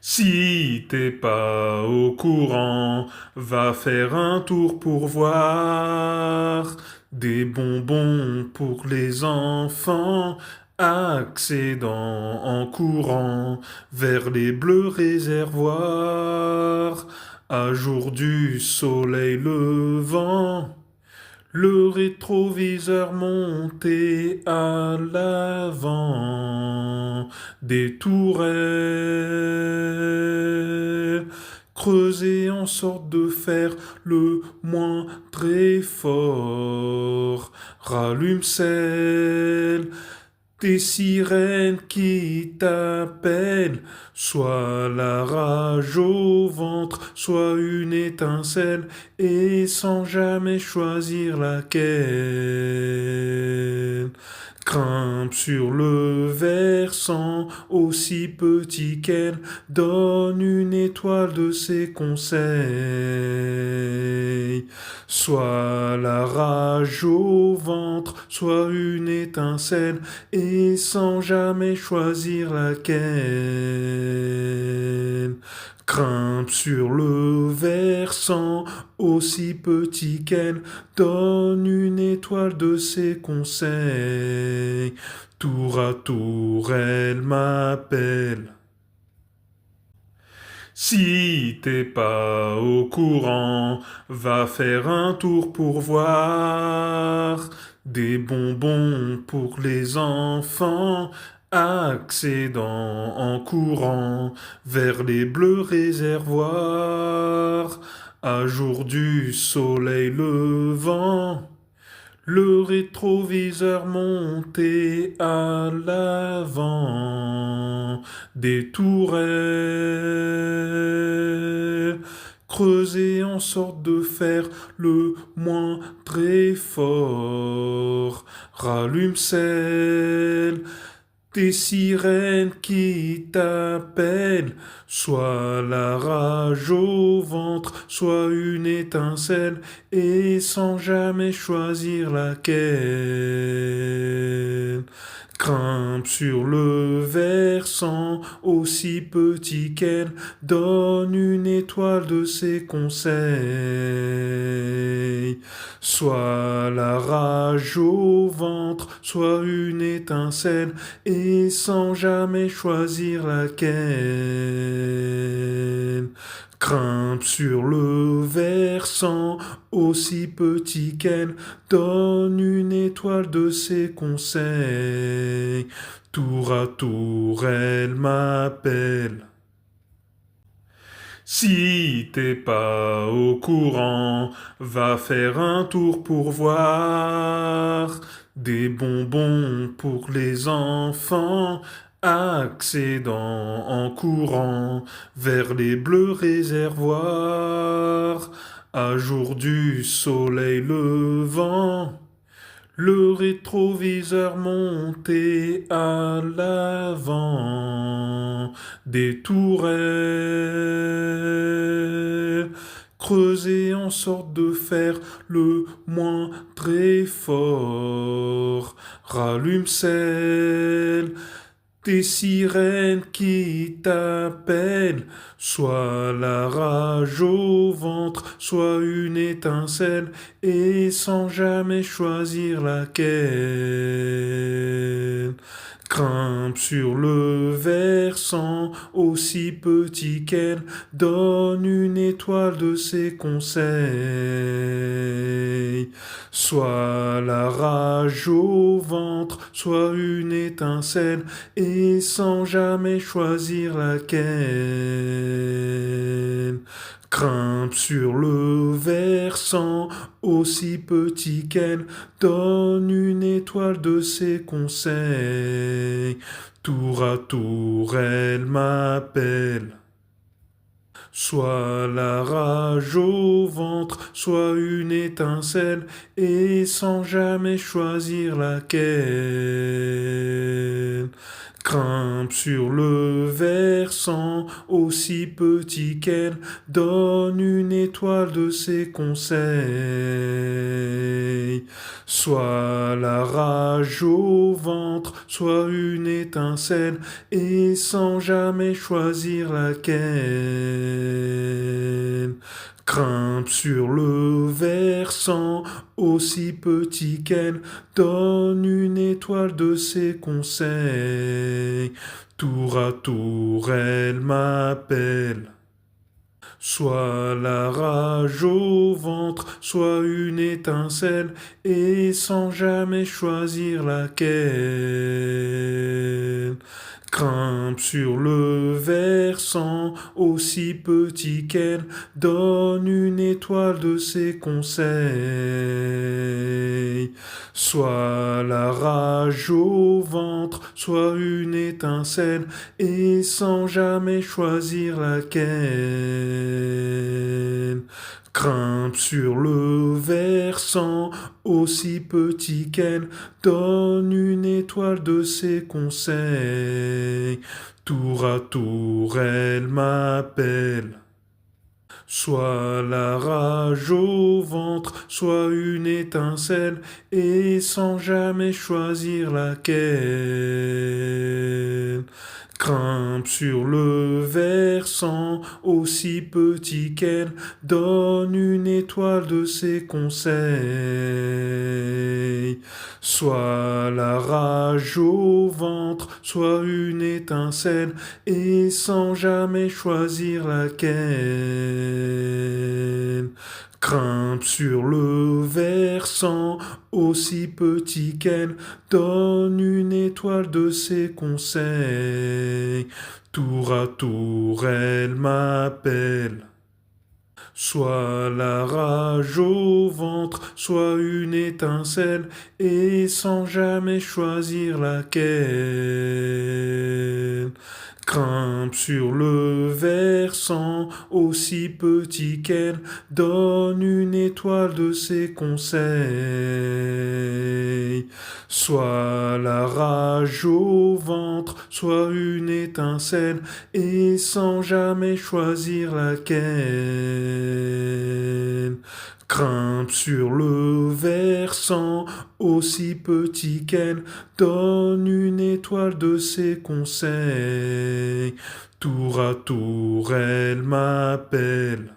Si t'es pas au courant, va faire un tour pour voir des bonbons pour les enfants, accédant en courant vers les bleus réservoirs, à jour du soleil levant. Le rétroviseur monté à l'avant, des tourelles creusées en sorte de faire le moindre effort. Rallume celle des sirènes qui t'appellent, soit la rage au ventre, soit une étincelle, et sans jamais choisir laquelle. Grimpe sur le versant, aussi petit qu'elle, donne une étoile de ses conseils. Soit la rage au ventre, soit une étincelle, et sans jamais choisir laquelle. Grimpe sur le versant, aussi petit qu'elle, donne une étoile de ses conseils. Tour à tour, elle m'appelle. Si t'es pas au courant, va faire un tour pour voir des bonbons pour les enfants, accédant en courant vers les bleus réservoirs, à jour du soleil levant. Le rétroviseur monté à l'avant, des tourelles creusées en sorte de faire le moindre effort. Rallume celle des sirènes qui t'appellent, soit la rage au ventre, soit une étincelle, et sans jamais choisir laquelle. Grimpe sur le versant, aussi petit qu'elle, donne une étoile de ses conseils. Soit la rage au ventre, soit une étincelle, et sans jamais choisir laquelle. Grimpe sur le versant, aussi petit qu'elle, donne une étoile de ses conseils. Tour à tour, elle m'appelle. Si t'es pas au courant, va faire un tour pour voir des bonbons pour les enfants, accédant en courant vers les bleus réservoirs, à jour du soleil levant. Le rétroviseur monté à l'avant, des tourelles creusées en sorte de faire le moindre effort. Rallume celle des sirènes qui t'appellent, soit la rage au ventre, soit une étincelle, et sans jamais choisir laquelle. Grimpe sur le versant, aussi petit qu'elle, donne une étoile de ses conseils. Soit la rage au ventre, soit une étincelle, et sans jamais choisir laquelle. Grimpe sur le versant, aussi petit qu'elle, donne une étoile de ses conseils. Tour à tour, elle m'appelle. Soit la rage au ventre, soit une étincelle, et sans jamais choisir laquelle. Grimpe sur le versant, aussi petit qu'elle, donne une étoile de ses conseils. Soit la rage au ventre, soit une étincelle, et sans jamais choisir laquelle. Grimpe sur le versant, aussi petit qu'elle, donne une étoile de ses conseils. Tour à tour, elle m'appelle. Soit la rage au ventre, soit une étincelle, et sans jamais choisir laquelle. Grimpe sur le versant, aussi petit qu'elle, donne une étoile de ses conseils. Soit la rage au ventre, soit une étincelle, et sans jamais choisir laquelle. Grimpe sur le versant, aussi petit qu'elle, donne une étoile de ses conseils. Tour à tour, elle m'appelle. Soit la rage au ventre, soit une étincelle, et sans jamais choisir laquelle. Grimpe sur le versant, aussi petit qu'elle, donne une étoile de ses conseils. Soit la rage au ventre, soit une étincelle, et sans jamais choisir laquelle. Grimpe sur le versant, aussi petit qu'elle, donne une étoile de ses conseils. Tour à tour, elle m'appelle. Soit la rage au ventre, soit une étincelle, et sans jamais choisir laquelle. Grimpe sur le versant, aussi petit qu'elle, donne une étoile de ses conseils. Soit la rage au ventre, soit une étincelle, et sans jamais choisir laquelle. Grimpe sur le versant, aussi petit qu'elle, donne une étoile de ses conseils. Tour à tour, elle m'appelle.